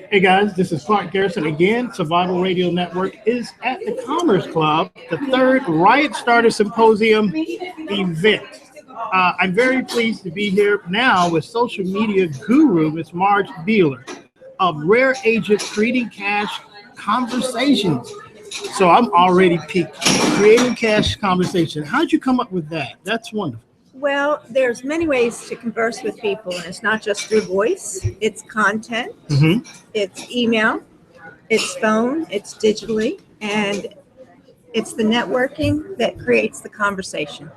Hey guys, this is Clark Garrison again. Survival Radio Network is at the Commerce Club, the third Riot Starter Symposium event. I'm very pleased to be here now with social media guru, Ms. Marge Beeler of Rare Agent Creating Cash Conversations. So I'm already peaked. Creating Cash Conversation. How'd you come up with that? That's wonderful. Well, there's many ways to converse with people, and it's not just through voice. It's content, it's email, it's phone, it's digitally, and it's the networking that creates the conversation.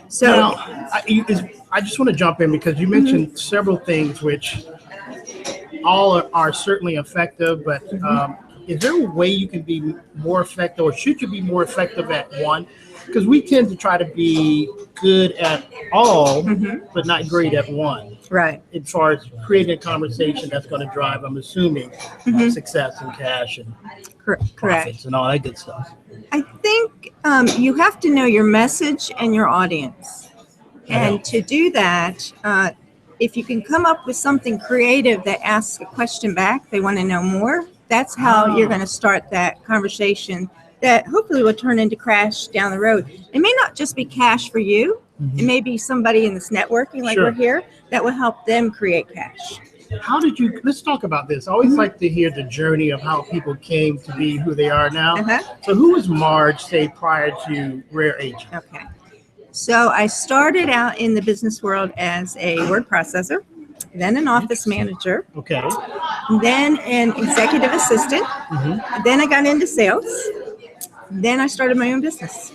So now, I just want to jump in because you mentioned several things which all are certainly effective, but is there a way you can be more effective, or should you be more effective at one? Because we tend to try to be good at all, but not great at one. Right. As far as creating a conversation that's going to drive, I'm assuming, success and cash and profits and all that good stuff. I think you have to know your message and your audience. And to do that, if you can come up with something creative that asks a question back, they want to know more, that's how you're going to start that conversation that hopefully will turn into cash down the road. It may not just be cash for you. It may be somebody in this networking like we're here that will help them create cash. How did you, let's talk about this. I always like to hear the journey of how people came to be who they are now. So who was Marge, say, prior to Rare Agent? Okay. So I started out in the business world as a word processor, then an office manager, then an executive assistant, then I got into sales, then I started my own business.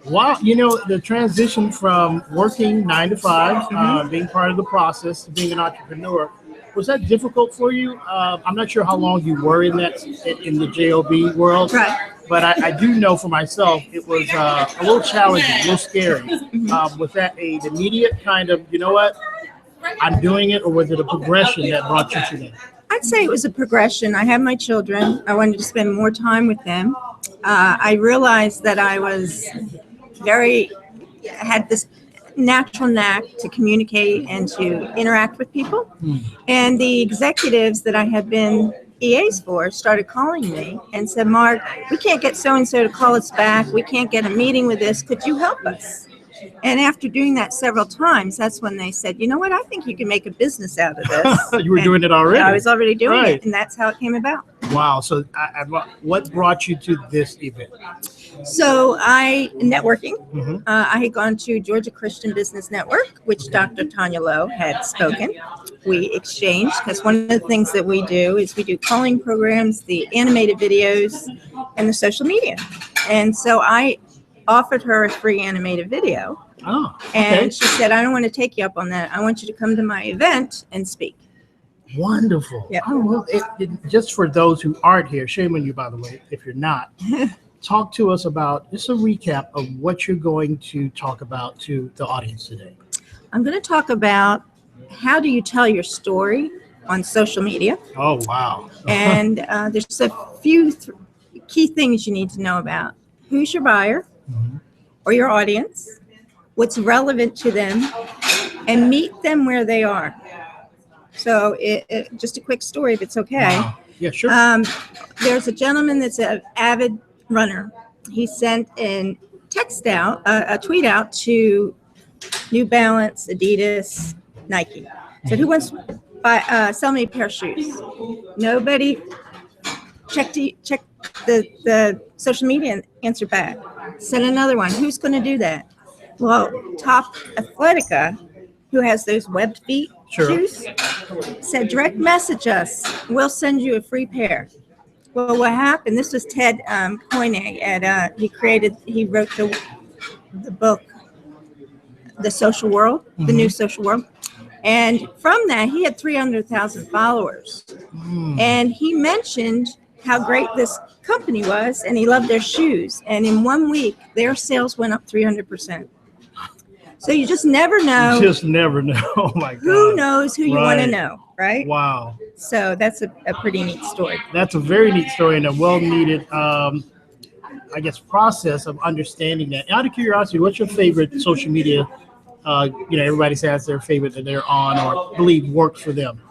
Wow, you know, the transition from working 9 to 5, being part of the process, to being an entrepreneur, was that difficult for you? I'm not sure how long you were in the JOB world, but I do know for myself it was a little challenging, a little scary. Was that an immediate kind of, you know what, I'm doing it, or was it a progression that brought you to that? I'd say it was a progression. I have my children. I wanted to spend more time with them. I realized that I had this natural knack to communicate and to interact with people. And the executives that I had been EAs for started calling me and said, Mark, we can't get so-and-so to call us back. We can't get a meeting with this. Could you help us? And after doing that several times, that's when they said, you know what, I think you can make a business out of this. You were doing it already. I was already doing it, and that's how it came about. Wow. So what brought you to this event? So networking. I had gone to Georgia Christian Business Network, which Dr. Tanya Lowe had spoken. We exchanged, because one of the things that we do is we do calling programs, the animated videos, and the social media. And so I offered her a free animated video. And she said, I don't want to take you up on that. I want you to come to my event and speak. Wonderful. Just for those who aren't here, shame on you, by the way, if you're not, talk to us about just a recap of what you're going to talk about to the audience today. I'm going to talk about how do you tell your story on social media. Oh, wow. And there's a few key things you need to know about. Who's your buyer or your audience? What's relevant to them? And meet them where they are. So just a quick story, if it's okay. Wow. Yeah, sure. There's a gentleman that's an avid runner. He sent a tweet out to New Balance, Adidas, Nike. Said, who wants to sell me a pair of shoes? Nobody checked the social media and answered back. Sent another one. Who's going to do that? Well, Top Athletica, who has those webbed feet shoes, said, direct message us. We'll send you a free pair. Well, what happened? This was Ted Koine he wrote the book, The Social World, The New Social World. And from that, he had 300,000 followers. And he mentioned how great this company was, and he loved their shoes. And in 1 week, their sales went up 300%. So you just never know. You just never know. Oh my God. Who knows who you want to know, right? Wow. So that's a pretty neat story. That's a very neat story and a well-needed, process of understanding that. Out of curiosity, what's your favorite social media everybody has their favorite that they're on or believe works for them.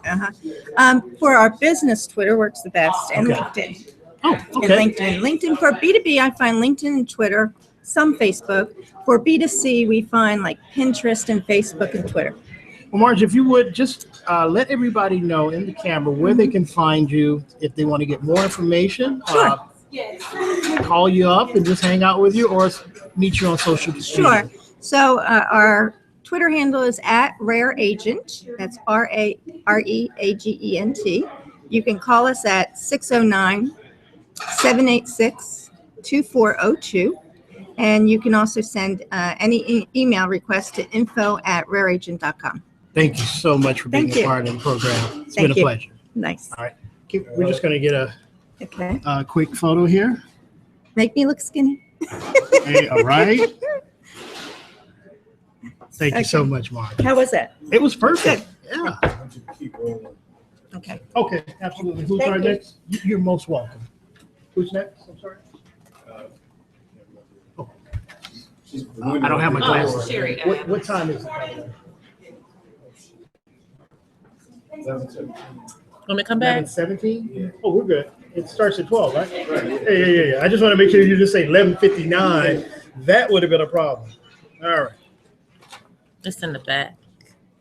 For our business, Twitter works the best, and Okay. LinkedIn. Oh, And okay. LinkedIn for B2B, I find LinkedIn and Twitter, some Facebook. For B2C, we find like Pinterest and Facebook and Twitter. Well, Marge, if you would just let everybody know in the camera where they can find you if they want to get more information. Sure. Call you up and just hang out with you, or meet you on social media. Sure. So our Twitter handle is @RareAgent. That's RareAgent. You can call us at 609-786-2402. And you can also send any email request to info@rareagent.com. Thank you so much for being Thank you. a part of the program. It's Thank been a you. pleasure. Nice. All right. We're just going to get a Okay. quick photo here. Make me look skinny. Hey, all right. Thank you so Okay. much, Marge. How was that? It was perfect. Yeah. Okay. Okay, absolutely. Who's Thank our you. next? You're most welcome. Who's next? I'm sorry. Oh. I don't have my glasses. What time is it? Want me to come back? 11:17? Oh, we're good. It starts at 12, right? Yeah. I just want to make sure you just say 11:59. That would have been a problem. All right. It's in the back.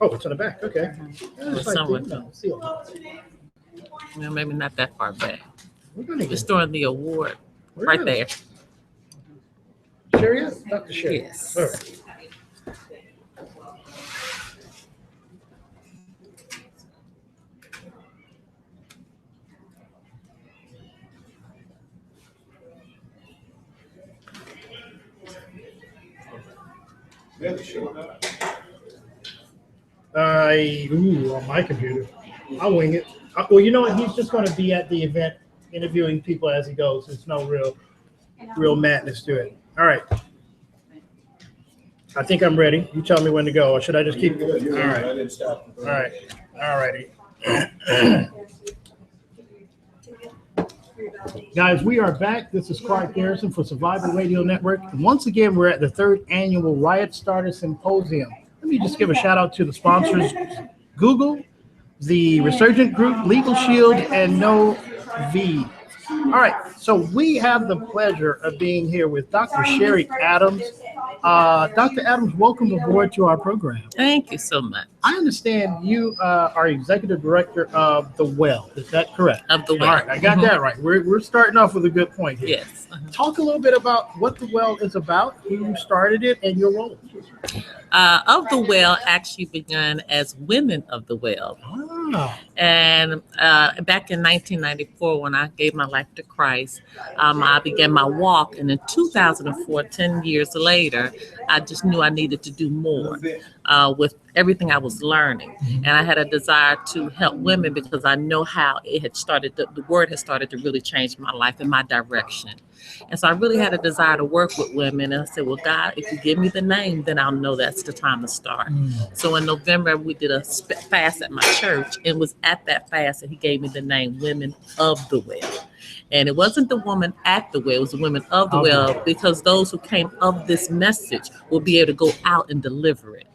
Oh, it's on the back. Okay. That's somewhere. See you. Well, maybe not that far back. We're gonna It's get throwing the award right there. Sherry, Dr. Sherry. Yes. All right. On my computer. I'll wing it. Well, you know what? He's just going to be at the event interviewing people as he goes. There's no real madness to it. All right. I think I'm ready. You tell me when to go, or should I just keep? All right. All right. All righty. Guys, we are back. This is Clark Garrison for Survival Radio Network. And once again, we're at the 3rd annual Riot Starter Symposium. Let me just give a shout out to the sponsors, Google, the Resurgent Group, Legal Shield, and No V. All right, so we have the pleasure of being here with Dr. Sherry Adams. Dr. Adams, welcome aboard to our program. Thank you so much. I understand you are executive director of The Well. Is that correct? Of The Well. All right, I got that right. We're starting off with a good point here. Yes. Talk a little bit about what The Well is about, who started it, and your role. Of the Well actually began as Women of the Well. Ah, And back in 1994, when I gave my life to Christ, I began my walk. And in 2004, 10 years later, I just knew I needed to do more with everything I was learning. And I had a desire to help women because I know how it had started, the word had started to really change my life and my direction. And so I really had a desire to work with women. And I said, well, God, if you give me the name, then I'll know that's the time to start. So in November, we did a fast at my church. And it was at that fast that he gave me the name Women of the Well. And it wasn't the woman at the well, it was the women of the well, because those who came of this message will be able to go out and deliver it.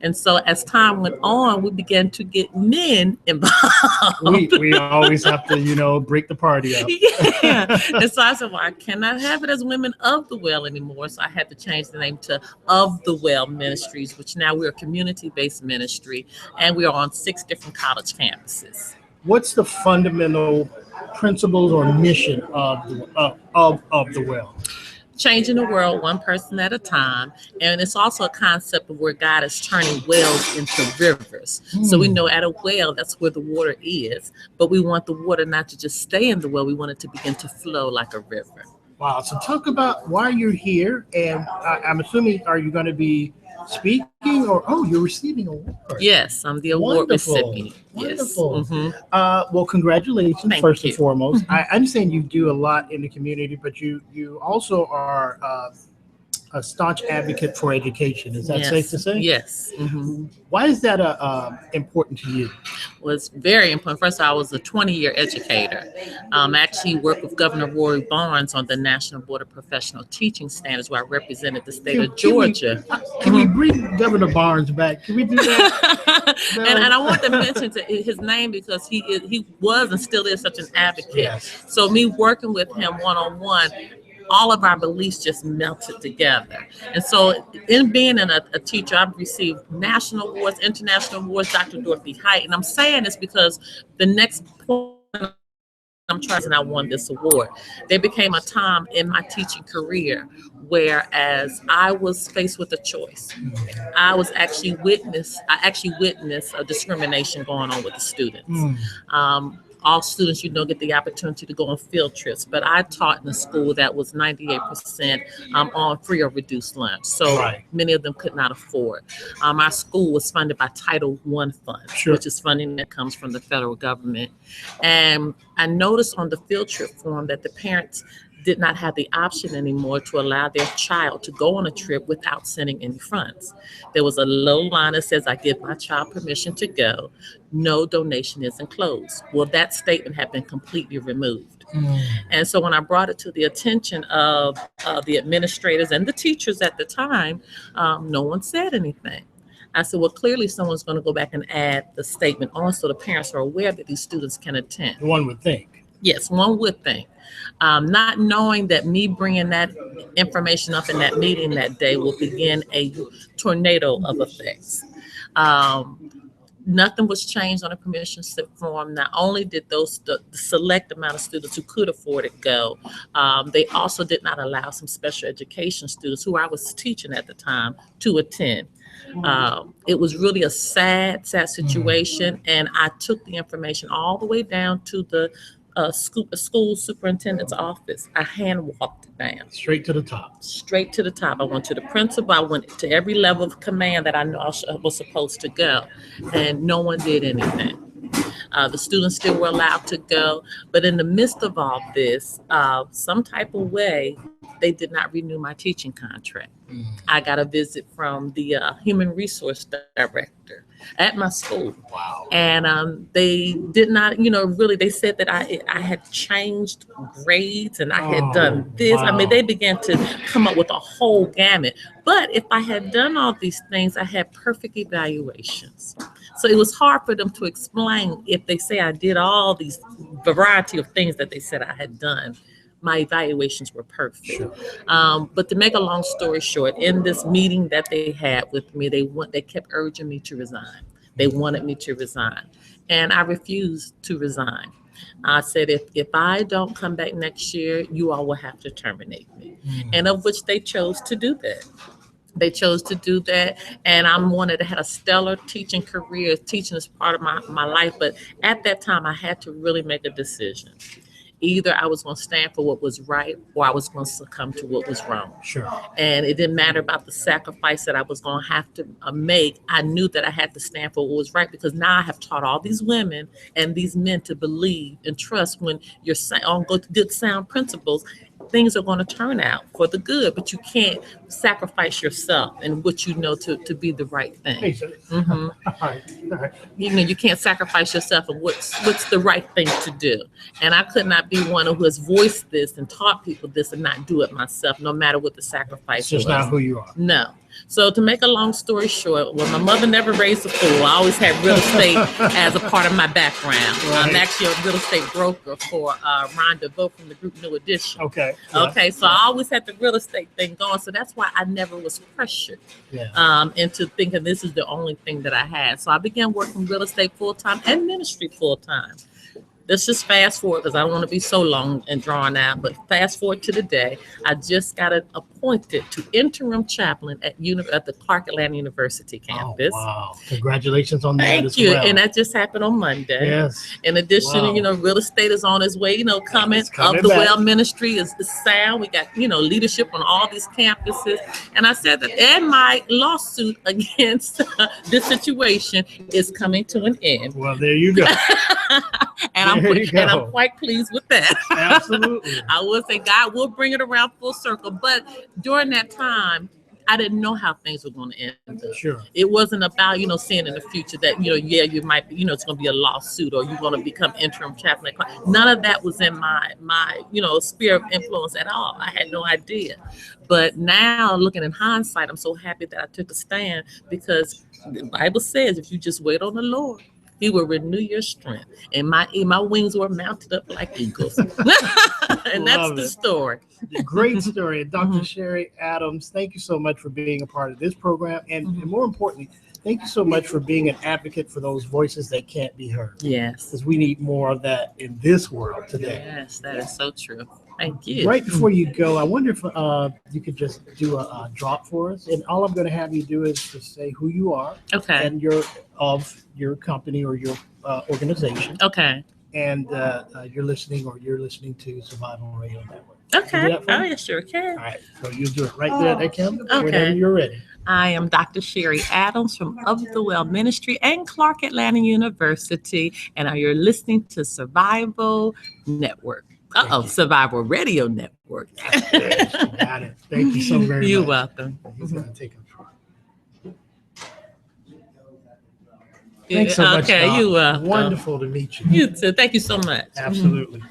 And so as time went on, we began to get men involved. we always have to, break the party up. Yeah. And so I said, well, I cannot have it as Women of the Well anymore. So I had to change the name to Of the Well Ministries, which now we're a community-based ministry, and we are on 6 different college campuses. What's the fundamental principles or mission of the well? Changing the world one person at a time. And it's also a concept of where God is turning wells into rivers. So we know at a well, that's where the water is, but we want the water not to just stay in the well. We want it to begin to flow like a river. Wow. So talk about why you're here. And I'm assuming, are you going to be speaking or, you're receiving an award? Yes, I'm the award recipient. Wonderful. Yes. Mm-hmm. Well, congratulations, Thank first you. and foremost. I understand you do a lot in the community, but you also are a staunch advocate for education. Is that Yes. safe to say? Yes. Mm-hmm. Why is that important to you? was very important. First, I was a 20-year educator. Actually worked with Governor Rory Barnes on the National Board of Professional Teaching Standards, where I represented the state of Georgia. Can we bring Governor Barnes back? Can we do that? No. and I want to mention his name because he was and still is such an advocate. Yes. So me working with him one-on-one, all of our beliefs just melted together. And so in being a teacher, I've received national awards, international awards, Dr. Dorothy Height. And I'm saying this because the next point I'm trying, and I won this award. There became a time in my teaching career whereas I was faced with a choice. I actually witnessed a discrimination going on with the students. All students, get the opportunity to go on field trips, but I taught in a school that was 98% on free or reduced lunch. So many of them could not afford. Our school was funded by Title I funds, which is funding that comes from the federal government. And I noticed on the field trip form that the parents did not have the option anymore to allow their child to go on a trip without sending any funds. There was a little line that says, I give my child permission to go. No donation is enclosed. Well, that statement had been completely removed. And so when I brought it to the attention of the administrators and the teachers at the time, no one said anything. I said, well, clearly someone's going to go back and add the statement on so the parents are aware that these students can attend. One would think. Yes, one would think. Not knowing that me bringing that information up in that meeting that day will begin a tornado of effects. Nothing was changed on a permission slip form. Not only did the select amount of students who could afford it go, they also did not allow some special education students who I was teaching at the time to attend. It was really a sad situation, and I took the information all the way down to the school superintendent's office. I hand walked it down. Straight to the top. I went to the principal. I went to every level of command that I know I was supposed to go, and no one did anything. The students still were allowed to go, but in the midst of all this, some type of way, they did not renew my teaching contract. I got a visit from the human resource director at my school. Wow. And they did not, really, they said that I had changed grades and I had done this. Wow. I mean, they began to come up with a whole gamut. But if I had done all these things, I had perfect evaluations. So it was hard for them to explain if they say I did all these variety of things that they said I had done. My evaluations were perfect. Sure. But to make a long story short, in this meeting that they had with me, they kept urging me to resign. They wanted me to resign. And I refused to resign. I said, if I don't come back next year, you all will have to terminate me. And of which they chose to do that. They chose to do that, and I'm one that had a stellar teaching career. Teaching is part of my life, but at that time, I had to really make a decision. Either I was going to stand for what was right, or I was going to succumb to what was wrong. Sure. And it didn't matter about the sacrifice that I was going to have to make. I knew that I had to stand for what was right, because now I have taught all these women and these men to believe and trust when you're on good sound principles, things are going to turn out for the good, but you can't sacrifice yourself and what you know to be the right thing. All right. You can't sacrifice yourself and what's the right thing to do. And I could not be one who has voiced this and taught people this and not do it myself, no matter what the sacrifice was. It's just not who you are. No. So to make a long story short, well, my mother never raised a fool. I always had real estate as a part of my background. Right. I'm actually a real estate broker for Ron DeVoe from the group New Edition. Okay. Okay. So I always had the real estate thing going. So that's why I never was pressured into thinking this is the only thing that I had. So I began working real estate full-time and ministry full-time. Let's just fast forward, because I don't want to be so long and drawn out, but fast forward to the day. I just got appointed to interim chaplain at the Clark Atlanta University campus. Oh, wow. Congratulations on that. Thank you. Well. And that just happened on Monday. Yes. In addition, real estate is on its way, coming up the well ministry is sound. We got, leadership on all these campuses. And I said that, and my lawsuit against this situation is coming to an end. Well, there you go. And I'm quite pleased with that. Absolutely. I would say God will bring it around full circle. But during that time, I didn't know how things were going to end up. Sure. It wasn't about, seeing in the future that, yeah, you might be, it's going to be a lawsuit or you're going to become interim chaplain. None of that was in my sphere of influence at all. I had no idea. But now looking in hindsight, I'm so happy that I took a stand, because the Bible says if you just wait on the Lord, He will renew your strength. And my wings were mounted up like eagles. And that's the story. Great story. Dr. Sherry Adams, thank you so much for being a part of this program. And more importantly, thank you so much for being an advocate for those voices that can't be heard. Yes. Because we need more of that in this world today. Yes, that is so true. Thank you. Right before you go, I wonder if you could just do a drop for us. And all I'm going to have you do is just say who you are. Okay. And your company or your organization. Okay. And you're listening to Survival Radio Network. Okay. Oh, yeah, sure can. All right. So you do it right there at that camera Okay. whenever you're ready. I am Dr. Sherry Adams from Of the Well Ministry and Clark Atlanta University, and you're listening to Survival Network. Survival Radio Network. Yes, you got it. Thank you so very much. You're welcome. He's going to take a Thanks so much. Okay, Doc. you welcome. Wonderful to meet you. You too. Thank you so much. Absolutely.